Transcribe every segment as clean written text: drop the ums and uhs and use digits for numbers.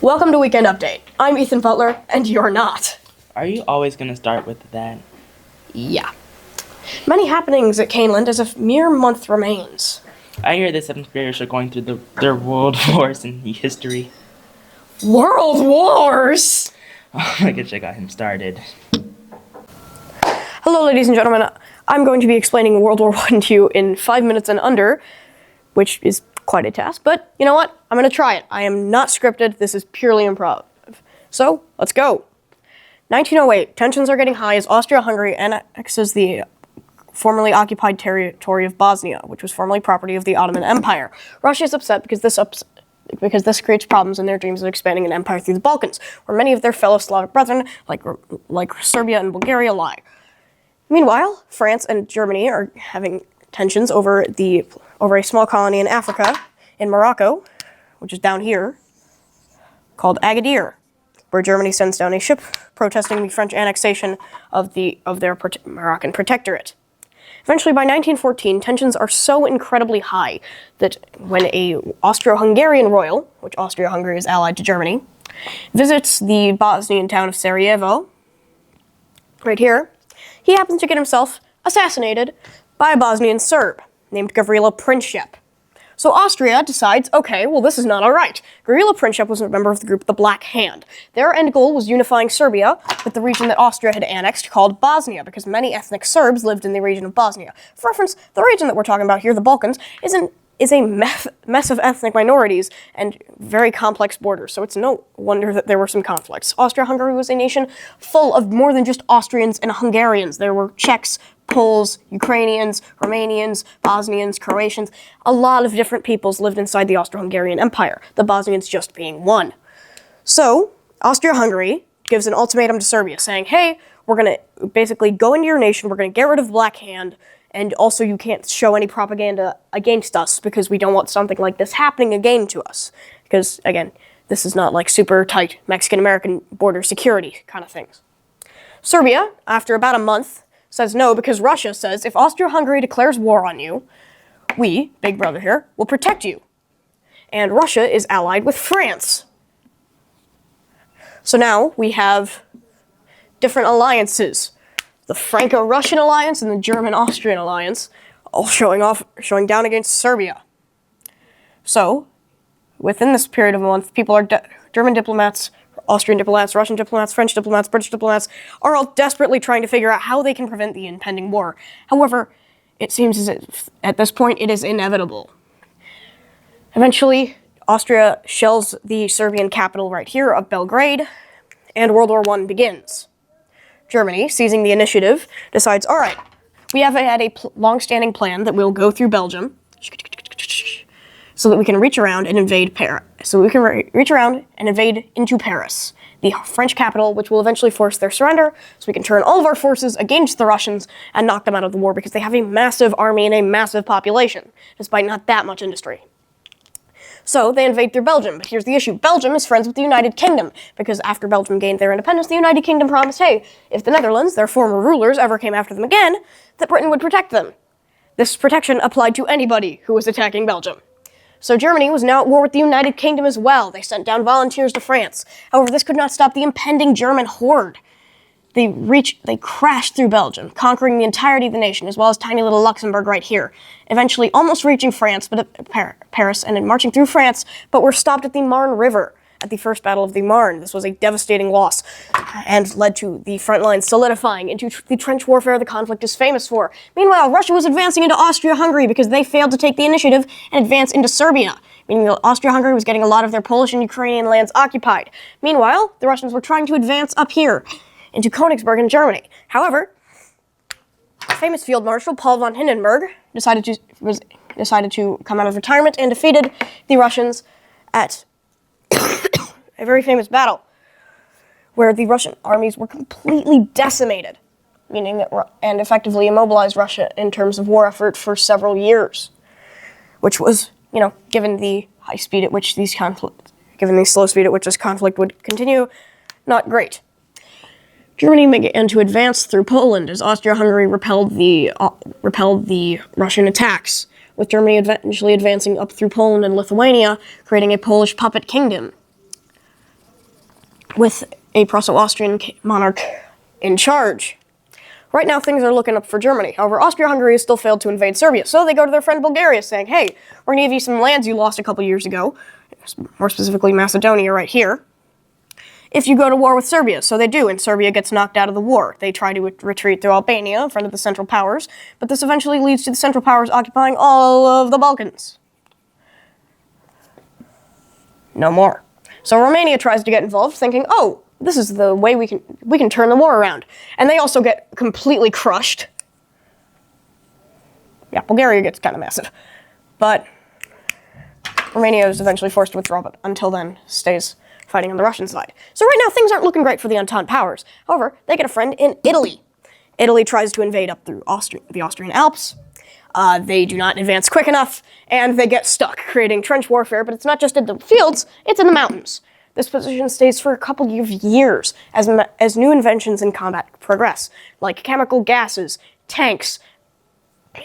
Welcome to Weekend Update. I'm Ethan Butler, and you're not. Are you always going to start with that? Yeah. Many happenings at Caneland as a mere month remains. I hear the 7th graders are going through their world wars in history. World Wars? Oh my gosh, I got him started. Hello, ladies and gentlemen. I'm going to be explaining World War I to you in 5 minutes and under, which is quite a task, but you know what? I'm going to try it. I am not scripted. This is purely improv. So, let's go. 1908. Tensions are getting high as Austria-Hungary annexes the formerly occupied territory of Bosnia, which was formerly property of the Ottoman Empire. Russia is upset because this creates problems in their dreams of expanding an empire through the Balkans, where many of their fellow Slavic brethren, like Serbia and Bulgaria, lie. Meanwhile, France and Germany are having tensions over a small colony in Africa, in Morocco, which is down here, called Agadir, where Germany sends down a ship protesting the French annexation of their Moroccan protectorate. Eventually, by 1914, tensions are so incredibly high that when a Austro-Hungarian royal, which Austria-Hungary is allied to Germany, visits the Bosnian town of Sarajevo, right here, he happens to get himself assassinated by a Bosnian Serb named Gavrilo Princip. So Austria decides, okay, well, this is not all right. Gavrilo Princip was a member of the group The Black Hand. Their end goal was unifying Serbia with the region that Austria had annexed called Bosnia, because many ethnic Serbs lived in the region of Bosnia. For reference, the region that we're talking about here, the Balkans, is a mess of ethnic minorities and very complex borders, so it's no wonder that there were some conflicts. Austria-Hungary was a nation full of more than just Austrians and Hungarians. There were Czechs, Poles, Ukrainians, Romanians, Bosnians, Croatians. A lot of different peoples lived inside the Austro-Hungarian Empire, the Bosnians just being one. So, Austria-Hungary gives an ultimatum to Serbia, saying, hey, we're going to basically go into your nation, we're going to get rid of the Black Hand, and also you can't show any propaganda against us because we don't want something like this happening again to us. Because, again, this is not like super tight Mexican-American border security kind of things. Serbia, after about a month, says no because Russia says if Austria-Hungary declares war on you, we, Big Brother here, will protect you. And Russia is allied with France. So now we have different alliances. The Franco-Russian alliance and the German-Austrian alliance, all showing down against Serbia. So, within this period of a month, German diplomats, Austrian diplomats, Russian diplomats, French diplomats, British diplomats, are all desperately trying to figure out how they can prevent the impending war. However, it seems as if, at this point, it is inevitable. Eventually, Austria shells the Serbian capital right here of Belgrade, and World War I begins. Germany, seizing the initiative, decides, all right, we have had a long-standing plan that we'll go through Belgium so that we can reach around and invade Paris. So we can reach around and invade into Paris, the French capital, which will eventually force their surrender, so we can turn all of our forces against the Russians and knock them out of the war because they have a massive army and a massive population, despite not that much industry. So they invade through Belgium, but here's the issue. Belgium is friends with the United Kingdom, because after Belgium gained their independence, the United Kingdom promised, hey, if the Netherlands, their former rulers, ever came after them again, that Britain would protect them. This protection applied to anybody who was attacking Belgium. So Germany was now at war with the United Kingdom as well. They sent down volunteers to France. However, this could not stop the impending German horde. They crashed through Belgium, conquering the entirety of the nation, as well as tiny little Luxembourg right here, eventually almost reaching France, Paris, and then marching through France, but were stopped at the Marne River at the First Battle of the Marne. This was a devastating loss and led to the front lines solidifying into the trench warfare the conflict is famous for. Meanwhile, Russia was advancing into Austria-Hungary because they failed to take the initiative and advance into Serbia, meaning that Austria-Hungary was getting a lot of their Polish and Ukrainian lands occupied. Meanwhile, the Russians were trying to advance up here into Königsberg in Germany. However, famous Field Marshal Paul von Hindenburg decided to come out of retirement and defeated the Russians at a very famous battle where the Russian armies were completely decimated, meaning that and effectively immobilized Russia in terms of war effort for several years, which was, given the slow speed at which this conflict would continue, not great. Germany began to advance through Poland as Austria-Hungary repelled the Russian attacks, with Germany eventually advancing up through Poland and Lithuania, creating a Polish puppet kingdom. with a Prusso-Austrian monarch in charge. Right now, things are looking up for Germany. However, Austria-Hungary has still failed to invade Serbia, so they go to their friend Bulgaria saying, hey, we're going to give you some lands you lost a couple years ago, more specifically Macedonia right here, if you go to war with Serbia. So they do, and Serbia gets knocked out of the war. They try to retreat through Albania in front of the Central Powers, but this eventually leads to the Central Powers occupying all of the Balkans. No more. So Romania tries to get involved, thinking, oh, this is the way we can turn the war around. And they also get completely crushed. Yeah, Bulgaria gets kind of massive. But Romania is eventually forced to withdraw, but until then stays fighting on the Russian side. So right now things aren't looking great for the Entente powers. However, they get a friend in Italy. Italy tries to invade up through the Austrian Alps. They do not advance quick enough, and they get stuck, creating trench warfare, but it's not just in the fields, it's in the mountains. This position stays for a couple of years as new inventions in combat progress, like chemical gases, tanks,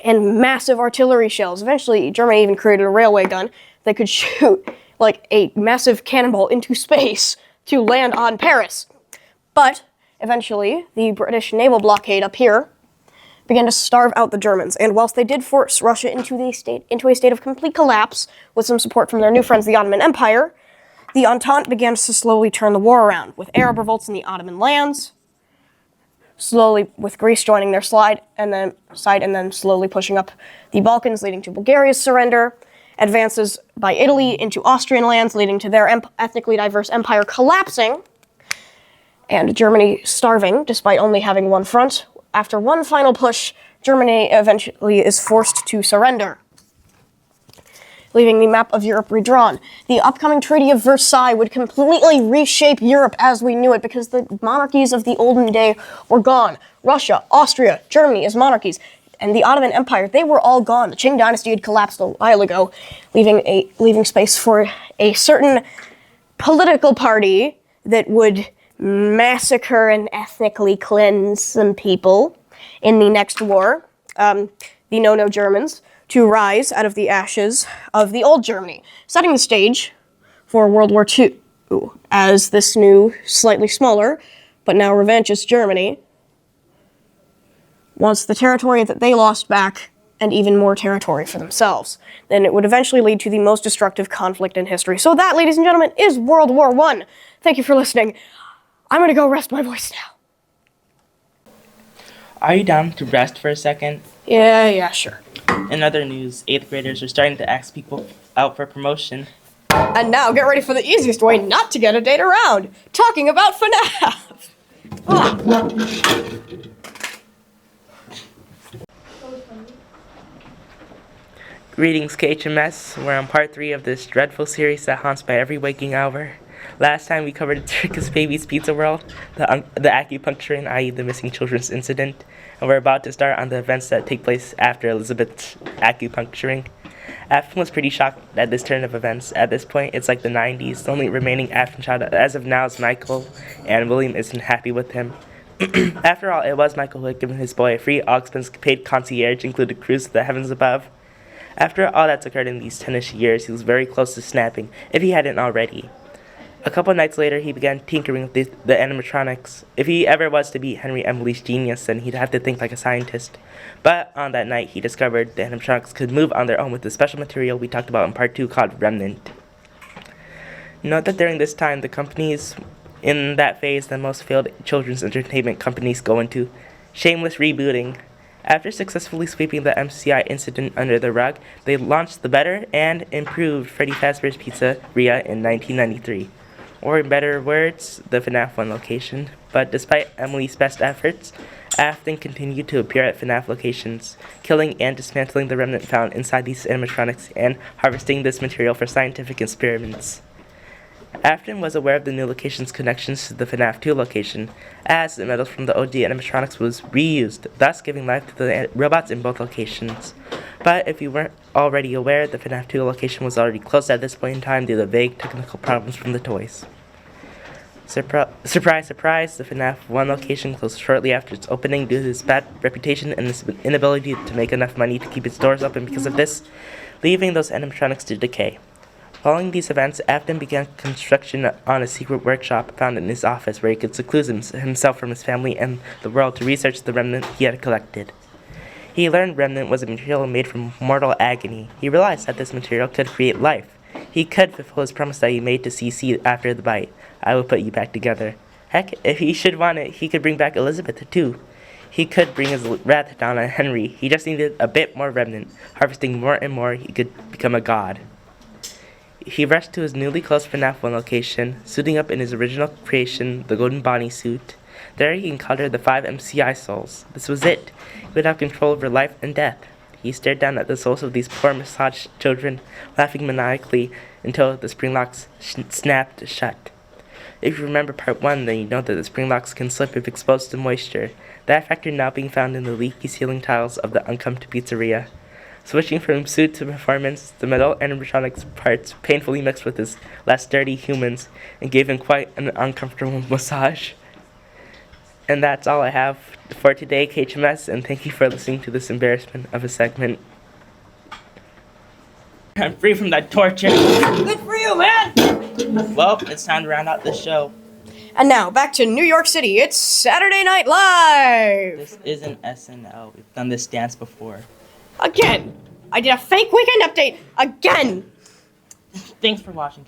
and massive artillery shells. Eventually, Germany even created a railway gun that could shoot like a massive cannonball into space to land on Paris. But eventually, the British naval blockade up here began to starve out the Germans, and whilst they did force Russia into a state of complete collapse with some support from their new friends, the Ottoman Empire, the Entente began to slowly turn the war around, with Arab revolts in the Ottoman lands, slowly with Greece joining their side, and then slowly pushing up the Balkans, leading to Bulgaria's surrender, advances by Italy into Austrian lands, leading to their ethnically diverse empire collapsing, and Germany starving, despite only having one front. After one final push, Germany eventually is forced to surrender, leaving the map of Europe redrawn. The upcoming Treaty of Versailles would completely reshape Europe as we knew it, because the monarchies of the olden day were gone. Russia, Austria, Germany as monarchies, and the Ottoman Empire, they were all gone. The Qing dynasty had collapsed a while ago, leaving space for a certain political party that would massacre and ethnically cleanse some people in the next war, the No-No Germans, to rise out of the ashes of the old Germany, setting the stage for World War II as this new, slightly smaller, but now revanchist Germany wants the territory that they lost back and even more territory for themselves. Then it would eventually lead to the most destructive conflict in history. So that, ladies and gentlemen, is World War I. Thank you for listening. I'm going to go rest my voice now. Are you down to rest for a second? Yeah, sure. In other news, 8th graders are starting to ask people out for promotion. And now get ready for the easiest way not to get a date around. Talking about FNAF. Greetings, KHMS. We're on part 3 of this dreadful series that haunts my every waking hour. Last time we covered Circus Baby's Pizza World, the acupuncturing, i.e. the missing children's incident, and we're about to start on the events that take place after Elizabeth's acupuncturing. Afton was pretty shocked at this turn of events. At this point, it's like the 90s. The only remaining Afton child as of now is Michael, and William isn't happy with him. After all, it was Michael who had given his boy a free all-expense-paid concierge, included cruise to the heavens above. After all that's occurred in these 10-ish years, he was very close to snapping, if he hadn't already. A couple nights later, he began tinkering with the animatronics. If he ever was to beat Henry Emily's genius, then he'd have to think like a scientist. But on that night, he discovered the animatronics could move on their own with the special material we talked about in part 2 called Remnant. Note that during this time, the companies in that phase that most failed children's entertainment companies go into, shameless rebooting. After successfully sweeping the MCI incident under the rug, they launched the better and improved Freddy Fazbear's Pizzeria in 1993. Or in better words, the FNAF 1 location. But despite Emily's best efforts, Afton continued to appear at FNAF locations, killing and dismantling the remnant found inside these animatronics and harvesting this material for scientific experiments. Afton was aware of the new location's connections to the FNAF 2 location, as the metal from the OG animatronics was reused, thus giving life to the robots in both locations. But if you weren't already aware, the FNAF 2 location was already closed at this point in time due to vague technical problems from the toys. Surprise, surprise, the FNAF 1 location closed shortly after its opening due to its bad reputation and its inability to make enough money to keep its doors open because of this, leaving those animatronics to decay. Following these events, Afton began construction on a secret workshop found in his office where he could seclude himself from his family and the world to research the remnant he had collected. He learned remnant was a material made from mortal agony. He realized that this material could create life. He could fulfill his promise that he made to CC after the bite. I will put you back together. Heck, if he should want it, he could bring back Elizabeth too. He could bring his wrath down on Henry. He just needed a bit more remnant. Harvesting more and more, he could become a god. He rushed to his newly closed FNAF 1 location, suiting up in his original creation, the Golden Bonnie suit. There he encountered the 5 MCI souls. This was it. He would have control over life and death. He stared down at the souls of these poor massaged children, laughing maniacally until the spring locks snapped shut. If you remember part 1, then you know that the spring locks can slip if exposed to moisture. That factor now being found in the leaky ceiling tiles of the Uncome Pizzeria. Switching from suit to performance, the metal animatronics parts painfully mixed with his less dirty humans and gave him quite an uncomfortable massage. And that's all I have for today, KHMS, and thank you for listening to this embarrassment of a segment. I'm free from that torture. Good for you, man! Well, it's time to round out this show. And now, back to New York City. It's Saturday Night Live! This isn't SNL. We've done this dance before. Again! I did a fake weekend update! Again! Thanks for watching,